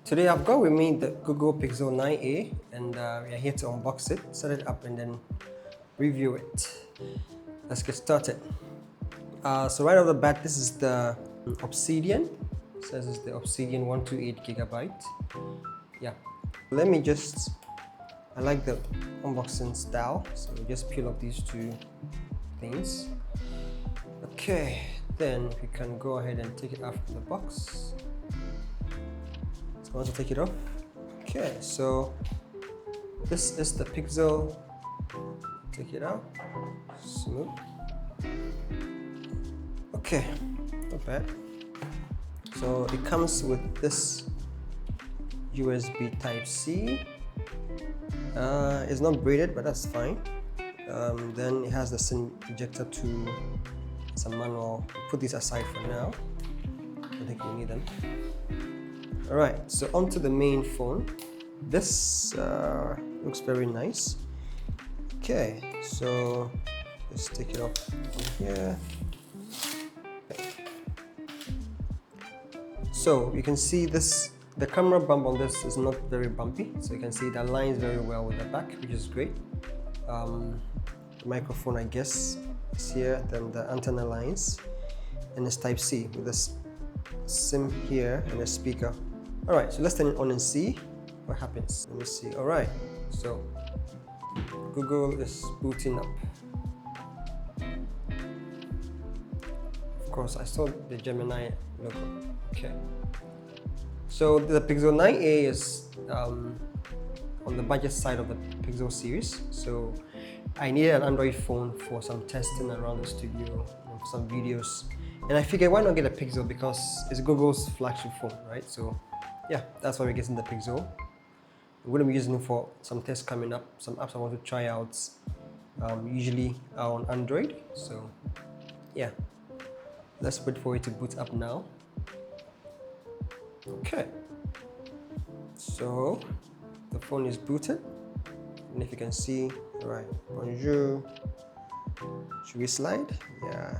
Today I've got with me the Google Pixel 9a and we're here to unbox it, set it up and then review it. Let's get started. So right off the bat, this is the Obsidian. It says it's the Obsidian 128GB. Yeah, let me just, I like the unboxing style, so we just peel off these two things. Okay, then we can go ahead and take it out from the box. So once you take it off, okay, so this is the Pixel. Take it out, smooth. Okay, not bad. So it comes with this USB Type-C. It's not braided, but that's fine. Then it has the SIM ejector tool. It's a manual. Put these aside for now. I think we need them. Alright, so onto the main phone. This looks very nice. Okay, so let's take it off from here. So you can see this, the camera bump on this is not very bumpy, so you can see it aligns very well with the back, which is great. The microphone, I guess, is here, then the antenna lines, and it's Type-C with this SIM here and a speaker. Alright, so let's turn it on and see what happens. Let me see. Alright, so Google is booting up. Of course, I saw the Gemini logo. Okay. So the Pixel 9a is on the budget side of the Pixel series. So I needed an Android phone for some testing around the studio, for some videos. And I figured, why not get a Pixel, because it's Google's flagship phone, right? So yeah, that's why we're getting the Pixel. I'm going to be using it for some tests coming up, some apps I want to try out, usually are on Android. So yeah, let's wait for it to boot up now. Okay, so the phone is booted, and if you can see, right, bonjour. Should we slide? Yeah.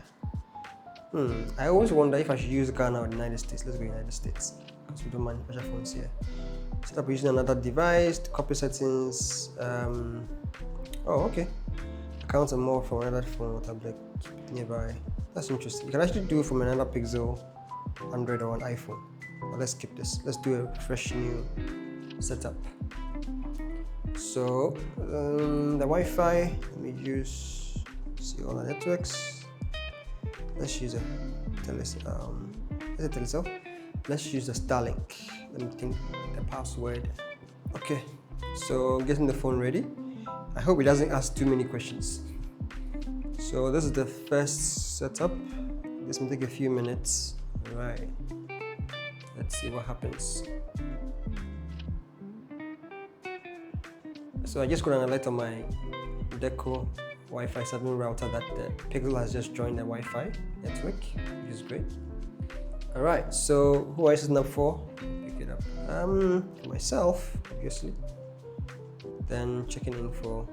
I always wonder if I should use Ghana or the United States. Let's go United States, because we don't manufacture phones here. Set up using another device, copy settings. Oh, okay. Accounts and more from another phone or tablet nearby. That's interesting. You can actually do it from another Pixel, Android, or an iPhone. But let's skip this. Let's do a fresh new setup. So the Wi-Fi. Let me use. See all the networks. Let's use a Telecel. Let's use the Starlink. Let me think the password. Okay, so getting the phone ready. I hope it doesn't ask too many questions. So this is the first setup. This will take a few minutes. All right, let's see what happens. So I just got an alert on my Deco Wi-Fi 7 router that the Pixel has just joined the Wi-Fi network, which is great. All right, so who I setting up for? Pick it up. For myself, obviously. Then checking in for.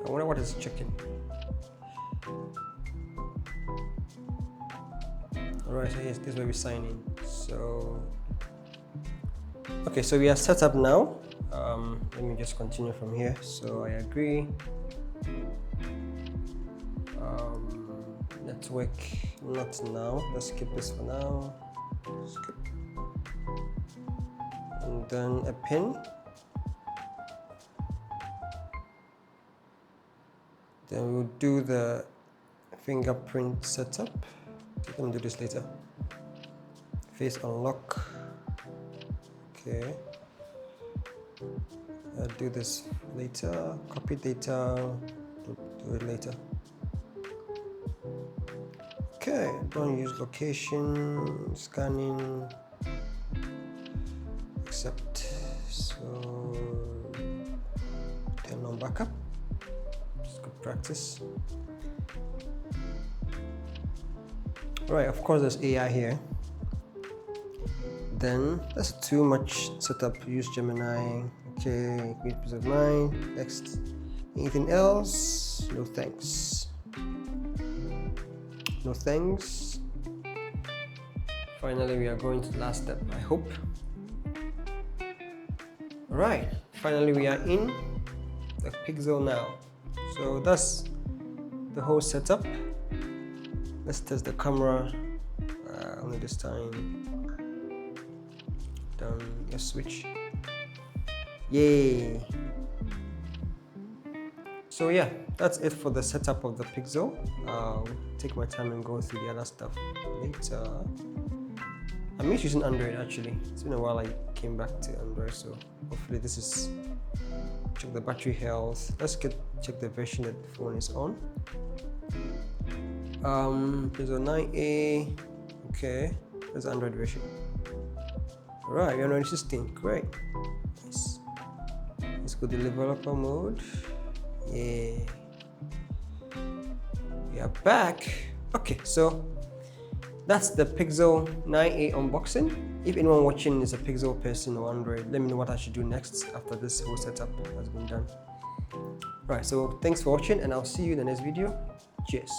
I wonder what is checking. All right, so here's this is where we sign in. So, okay, so we are set up now. Let me just continue from here. So I agree. Network, not now. Let's skip this for now. Skip. And then a pin. Then we'll do the fingerprint setup. Let me do this later. Face unlock. Okay. I'll do this later. Copy data. Do it later. Okay, don't use location, scanning, accept. So turn on backup. Just good practice. Alright, of course there's AI here. Then that's too much setup. Use Gemini. Okay, great peace of mind. Next. Anything else? No thanks. No thanks. Finally, we are going to the last step, I hope. Alright, finally we are in the Pixel now. So that's the whole setup. Let's test the camera. Only this time. Done. Let's switch. Yay! So yeah, that's it for the setup of the Pixel. I'll take my time and go through the other stuff later. I miss using Android actually. It's been a while I came back to Android, so hopefully this is. Check the battery health. Let's check the version that the phone is on. Pixel 9a. Okay, that's the Android version. Alright, we're on Android 16. Great. Nice. Let's go to developer mode. Yeah. We are back. Okay, so that's the Pixel 9a unboxing. If anyone watching is a Pixel person or Android, let me know what I should do next after this whole setup has been done. Alright, so thanks for watching and I'll see you in the next video. Cheers.